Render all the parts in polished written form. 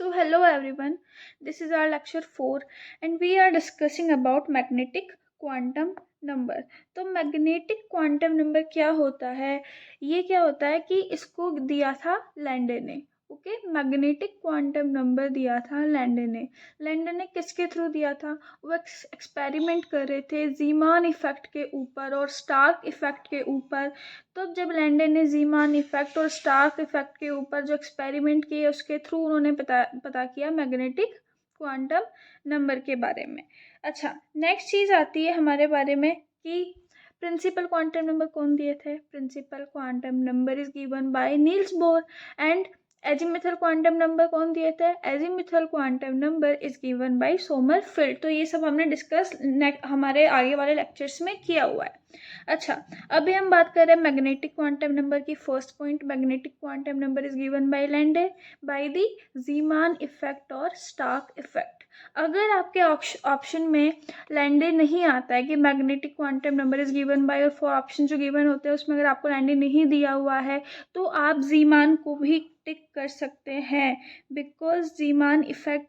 So hello everyone, this is our lecture 4 and we are discussing about magnetic quantum number। तो magnetic quantum number क्या होता है? ये क्या होता है कि इसको दिया था लैंडे ने। ओके, मैग्नेटिक क्वांटम नंबर दिया था लैंडे ने किसके थ्रू दिया था? वो एक्सपेरिमेंट कर रहे थे जीमान इफेक्ट के ऊपर और स्टार्क इफेक्ट के ऊपर। तो जब लैंडे ने जीमान इफेक्ट और स्टार्क इफेक्ट के ऊपर जो एक्सपेरिमेंट किए उसके थ्रू उन्होंने पता किया मैग्नेटिक क्वांटम नंबर के बारे में। अच्छा, नेक्स्ट चीज आती है हमारे बारे में कि प्रिंसिपल क्वांटम नंबर कौन दिए थे? Principal quantum number is given by Niels Bohr. And azimuthal quantum number कौन दिए थे? Azimuthal quantum number is given by Sommerfeld. तो ये सब हमने डिस्कस हमारे आगे वाले लेक्चर्स में किया हुआ है। अच्छा, अभी हम बात कर रहे हैं मैग्नेटिक क्वांटम नंबर की। First point, magnetic quantum number is given bye Landé by the Zeeman effect और स्टार्क इफेक्ट। अगर आपके ऑप्शन में लैंडे नहीं आता है कि magnetic quantum number is given bye, और फॉर ऑप्शन जो गिवन होते हैं उसमें अगर आपको लैंडे नहीं दिया हुआ है तो आप जीमान को भी टिक कर सकते हैं, बिकॉज जीमान इफेक्ट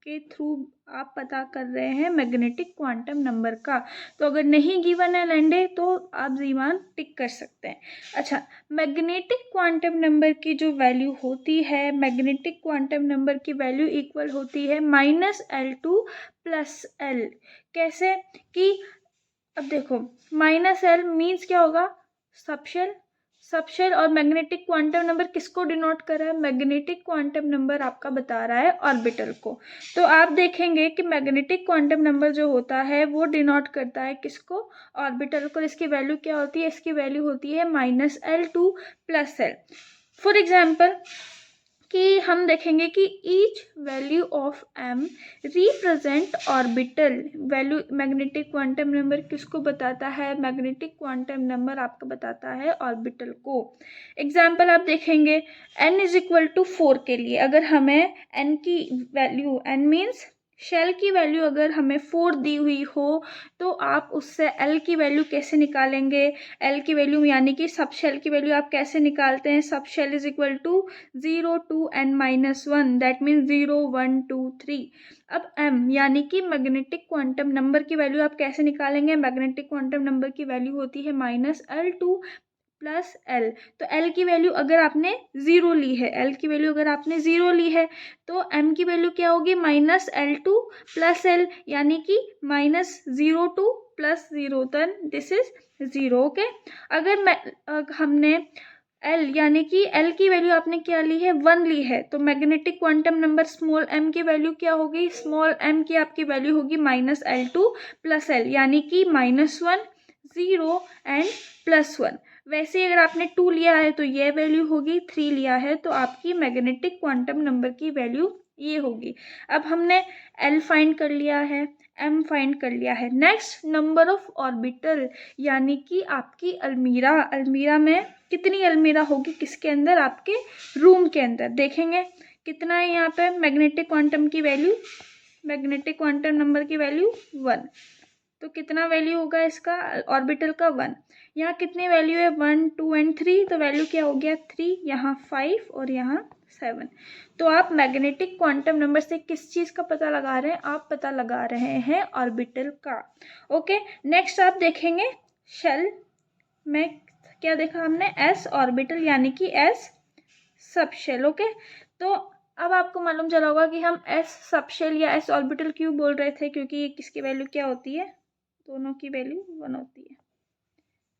के थ्रू आप पता कर रहे हैं मैग्नेटिक क्वांटम नंबर का। तो अगर नहीं गिवन है लैंडे तो आप जीमान टिक कर सकते हैं। अच्छा, मैग्नेटिक क्वांटम नंबर की जो वैल्यू होती है, मैग्नेटिक क्वांटम नंबर की वैल्यू इक्वल होती है -L2 + L। कैसे कि अब देखो, -L मीन्स क्या होगा? सबशेल और मैग्नेटिक क्वांटम नंबर किसको डिनोट कर रहा है? मैग्नेटिक क्वांटम नंबर आपका बता रहा है ऑर्बिटल को। तो आप देखेंगे कि मैग्नेटिक क्वांटम नंबर जो होता है वो डिनोट करता है किसको? ऑर्बिटल को। इसकी वैल्यू क्या होती है? इसकी वैल्यू होती है -L2 + L। फॉर एग्जाम्पल कि हम देखेंगे कि each value of m represent orbital value. Magnetic quantum number किसको बताता है? मैग्नेटिक क्वांटम नंबर आपको बताता है ऑर्बिटल को। एग्जाम्पल आप देखेंगे n = 4 के लिए, अगर हमें n की वैल्यू, n मीन्स शेल की वैल्यू अगर हमें 4 दी हुई हो तो आप उससे L की वैल्यू कैसे निकालेंगे? L की वैल्यू यानी कि सब शेल की वैल्यू आप कैसे निकालते हैं? Sub shell is equal to 0 to n-1, that means 0 1 2 3। अब m यानी कि मैग्नेटिक क्वांटम नंबर की वैल्यू आप कैसे निकालेंगे? मैग्नेटिक क्वांटम नंबर की वैल्यू होती है -L2 + L। तो L की वैल्यू अगर आपने 0 ली है, L की वैल्यू अगर आपने 0 ली है तो M की वैल्यू क्या होगी? -L2 + L, यानी कि -02 + 0, देन दिस इज 0। ओके, अगर हमने L यानी कि L की वैल्यू आपने क्या ली है? 1 ली है, तो magnetic quantum number small m की वैल्यू क्या होगी? स्मॉल m की आपकी वैल्यू होगी -L2 + L, यानी कि -1 0 एंड +1। वैसे ही अगर आपने 2 लिया है तो ये वैल्यू होगी, 3 लिया है तो आपकी मैग्नेटिक क्वांटम नंबर की वैल्यू ये होगी। अब हमने L फाइंड कर लिया है, M फाइंड कर लिया है। नेक्स्ट, नंबर ऑफ ऑर्बिटल, यानी कि आपकी अलमीरा में कितनी अलमीरा होगी? किसके अंदर? आपके रूम के अंदर। देखेंगे कितना है यहाँ पे मैग्नेटिक क्वांटम की वैल्यू, मैग्नेटिक क्वांटम नंबर की वैल्यू 1। तो कितना वैल्यू होगा इसका? ऑर्बिटल का 1। यहाँ कितनी वैल्यू है? 1 2 एंड 3, तो वैल्यू क्या हो गया? 3, यहाँ 5 और यहाँ 7। तो आप मैग्नेटिक क्वांटम नंबर से किस चीज़ का पता लगा रहे हैं? आप पता लगा रहे हैं ऑर्बिटल का। ओके, नेक्स्ट आप देखेंगे शेल में क्या देखा हमने? s ऑर्बिटल यानी कि s सबशेल। ओके, तो अब आपको मालूम चला होगा कि हम s सबशेल या s ऑर्बिटल क्यों बोल रहे थे, क्योंकि ये किसकी वैल्यू क्या होती है? दोनों की वैल्यू 1 होती है,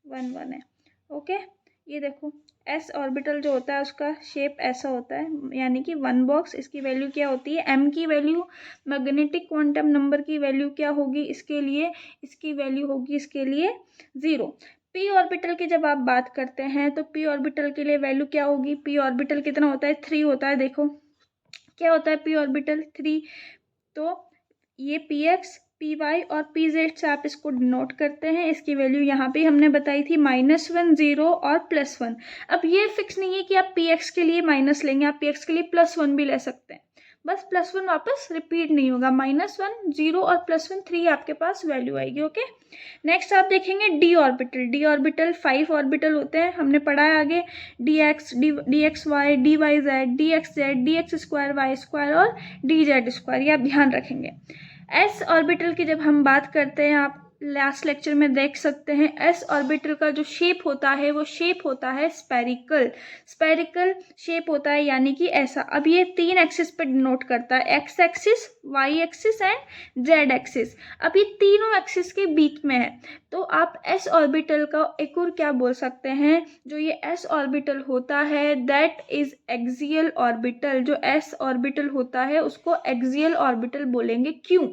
1 1 है। ओके, ये देखो s ऑर्बिटल जो होता है उसका शेप ऐसा होता है, यानी कि 1 बॉक्स। इसकी वैल्यू क्या होती है? m की वैल्यू, मैग्नेटिक क्वांटम नंबर की वैल्यू क्या होगी इसके लिए? इसकी वैल्यू होगी इसके लिए 0। p ऑर्बिटल की जब आप बात करते हैं तो p ऑर्बिटल के लिए वैल्यू क्या होगी? p ऑर्बिटल कितना होता है? 3 होता है। देखो क्या होता है p ऑर्बिटल? 3। तो ये px py और pz से आप इसको डिनोट करते हैं। इसकी वैल्यू यहाँ पे हमने बताई थी -1 0 और +1। अब ये फिक्स नहीं है कि आप px के लिए माइनस लेंगे, आप px के लिए +1 भी ले सकते हैं। बस +1 वापस रिपीट नहीं होगा, -1 0 और +1 3 आपके पास वैल्यू आएगी। ओके, नेक्स्ट आप देखेंगे d orbital. d orbital 5 orbital होते हैं, हमने पढ़ा है आगे, dx dxy dyz dxz dx² y² और dz², ये आप ध्यान रखेंगे। s ऑर्बिटल की जब हम बात करते हैं, आप लास्ट लेक्चर में देख सकते हैं, s ऑर्बिटल का जो शेप होता है वो शेप होता है स्पेरिकल। स्पेरिकल शेप होता है, यानी कि ऐसा। अब ये 3 एक्सिस पे डिनोट करता है, x axis, y axis and z axis. अब ये तीनों एक्सिस के बीच में है, तो आप s ऑर्बिटल का एक और क्या बोल सकते हैं, जो ये s ऑर्बिटल होता है दैट इज एक्सियल ऑर्बिटल। जो s ऑर्बिटल होता है उसको एक्सियल ऑर्बिटल बोलेंगे। क्यों?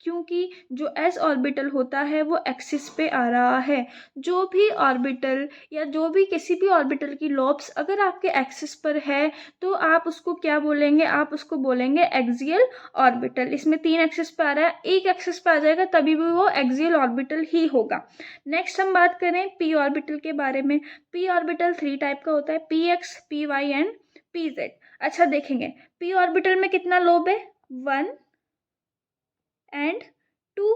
क्योंकि जो s ऑर्बिटल होता है वो एक्सिस पे आ रहा है। जो भी ऑर्बिटल या जो भी किसी भी ऑर्बिटल की लॉब्स अगर आपके एक्सिस पर है तो आप उसको क्या बोलेंगे, आप उसको बोलेंगे एक्सियल ऑर्बिटल। इसमें 3 एक्सिस पे आ रहा है, एक एक्सिस पे आ जाएगा तभी भी वो एक्सियल ऑर्बिटल ही होगा। नेक्स्ट हम बात करें p ऑर्बिटल के बारे में। p ऑर्बिटल 3 टाइप का होता है, px py एंड pz। अच्छा देखेंगे, p ऑर्बिटल में कितना लोब है, 1 एंड 2।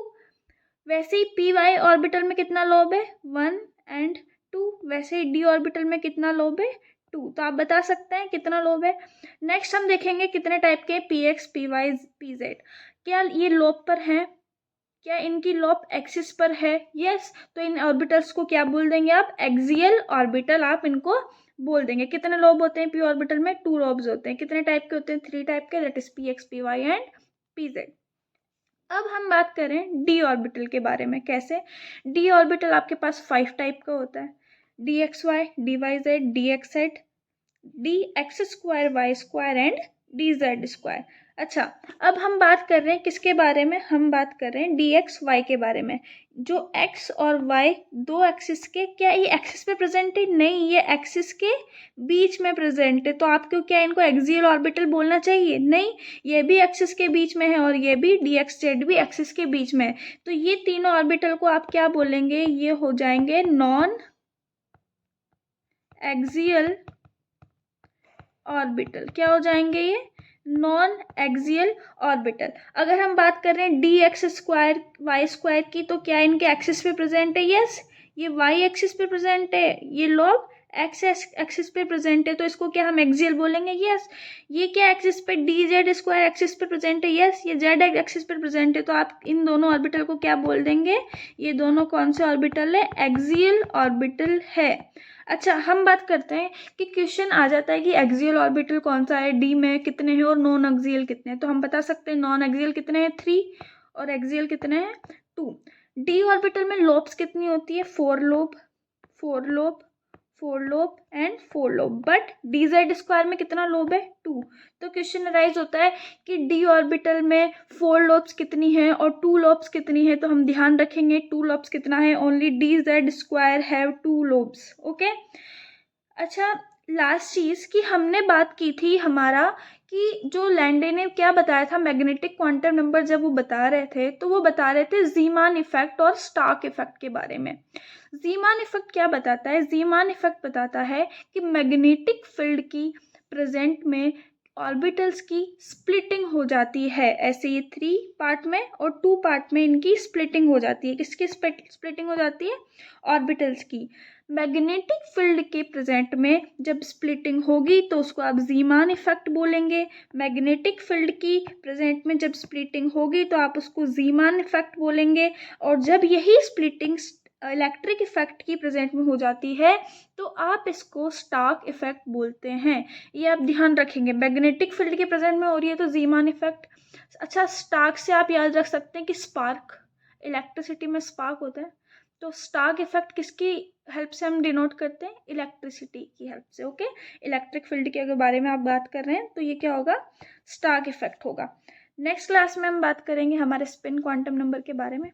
वैसे ही पी वाई ऑर्बिटल में कितना लोब है, 1 एंड 2। वैसे ही डी ऑर्बिटल में कितना लोब है, 2। तो आप बता सकते हैं कितना लोब है। नेक्स्ट हम देखेंगे कितने टाइप के, P X P Y P Z. क्या ये लोब पर हैं, क्या इनकी लोब एक्सिस पर है, यस। तो इन ऑर्बिटल्स को क्या बोल देंगे आप, एक्सियल ऑर्बिटल आप इनको बोल देंगे। कितने लोब होते हैं पी ऑर्बिटल में, 2 लोब्स होते हैं। कितने टाइप के होते हैं, 3 टाइप के, that is P X P Y and P Z. अब हम बात करें डी ऑर्बिटल के बारे में। कैसे, डी ऑर्बिटल आपके पास 5 टाइप का होता है, D X Y D Y Z D X Z D x² y² and dz²। अच्छा, अब हम बात कर रहे हैं किसके बारे में, हम बात कर रहे हैं dx y के बारे में। जो x और y दो एक्सिस के, क्या ये एक्सिस पे प्रेजेंट है, नहीं, ये एक्सिस के बीच में प्रेजेंट है। तो आपको क्या इनको एक्सियल ऑर्बिटल बोलना चाहिए, नहीं, ये भी एक्सिस के बीच में है और ये भी dxz भी एक्सिस के बीच में है। तो ये तीनों ऑर्बिटल को आप क्या बोलेंगे, ये हो जाएंगे नॉन एक्सियल ऑर्बिटल। क्या हो जाएंगे ये, नॉन एक्सियल ऑर्बिटल। अगर हम बात कर रहे हैं dx² y² की, तो क्या इनके एक्सिस पे प्रेजेंट है, यस, ये y एक्सिस पे प्रेजेंट है, ये लोब x एक्सिस पे प्रेजेंट है, तो इसको क्या हम एक्सियल बोलेंगे, यस। ये क्या एक्सिस पे, dz² एक्सिस पे प्रेजेंट है, यस, ये z एक्सिस पे प्रेजेंट है, तो आप इन दोनों ऑर्बिटल को क्या बोल देंगे, ये दोनों कौन से ऑर्बिटल है, एक्सियल ऑर्बिटल है। अच्छा, हम बात करते हैं कि क्वेश्चन आ जाता है कि एक्सियल ऑर्बिटल कौन सा है, डी में कितने हैं और नॉन एक्सियल कितने हैं। तो हम बता सकते हैं नॉन एक्सियल कितने हैं, 3, और एक्सियल कितने हैं, 2। डी ऑर्बिटल में लोब्स कितनी होती है, 4 lobe 4 lobe 4 lobe and 4 lobe. But dz² में कितना लोब है, 2। तो क्वेश्चन अराइज होता है कि डी ऑर्बिटल में 4 लोब्स कितनी है और 2 लोब्स कितनी है। तो हम ध्यान रखेंगे 2 लोब्स कितना है, only dz² have 2 lobes. Okay, अच्छा, लास्ट चीज कि हमने बात की थी हमारा कि जो लैंडे ने क्या बताया था, मैग्नेटिक क्वांटम नंबर जब वो बता रहे थे तो वो बता रहे थे जीमान इफेक्ट और स्टार्क इफेक्ट के बारे में। जीमान इफेक्ट क्या बताता है, जीमान इफेक्ट बताता है कि मैग्नेटिक फील्ड की प्रेजेंट में ऑर्बिटल्स की स्प्लिटिंग हो जाती है। ऐसे ये 3 पार्ट में और 2 पार्ट में इनकी स्प्लिटिंग हो जाती है। किसकी स्प्लिटिंग हो जाती है, ऑर्बिटल्स की। मैग्नेटिक फील्ड के प्रेजेंट में जब स्प्लिटिंग होगी तो उसको आप जीमान इफेक्ट बोलेंगे। मैग्नेटिक फील्ड की प्रेजेंट में जब स्प्लिटिंग होगी तो आप उसको जीमान इफेक्ट बोलेंगे। और जब यही स्प्लिटिंग इलेक्ट्रिक इफेक्ट की प्रेजेंट में हो जाती है तो आप इसको स्टार्क इफेक्ट बोलते हैं। ये आप ध्यान रखेंगे, मैग्नेटिक फील्ड के प्रेजेंट में हो रही है तो जीमान इफेक्ट। अच्छा, स्टार्क से आप याद रख सकते हैं कि स्पार्क, इलेक्ट्रिसिटी में स्पार्क होता है, तो स्टार्क इफेक्ट किसकी हेल्प से हम डिनोट करते हैं, इलेक्ट्रिसिटी की हेल्प से। ओके, इलेक्ट्रिक फील्ड के अगर बारे में आप बात कर रहे हैं तो ये क्या होगा, स्टार्क इफेक्ट होगा। नेक्स्ट क्लास में हम बात करेंगे हमारे स्पिन क्वांटम नंबर के बारे में।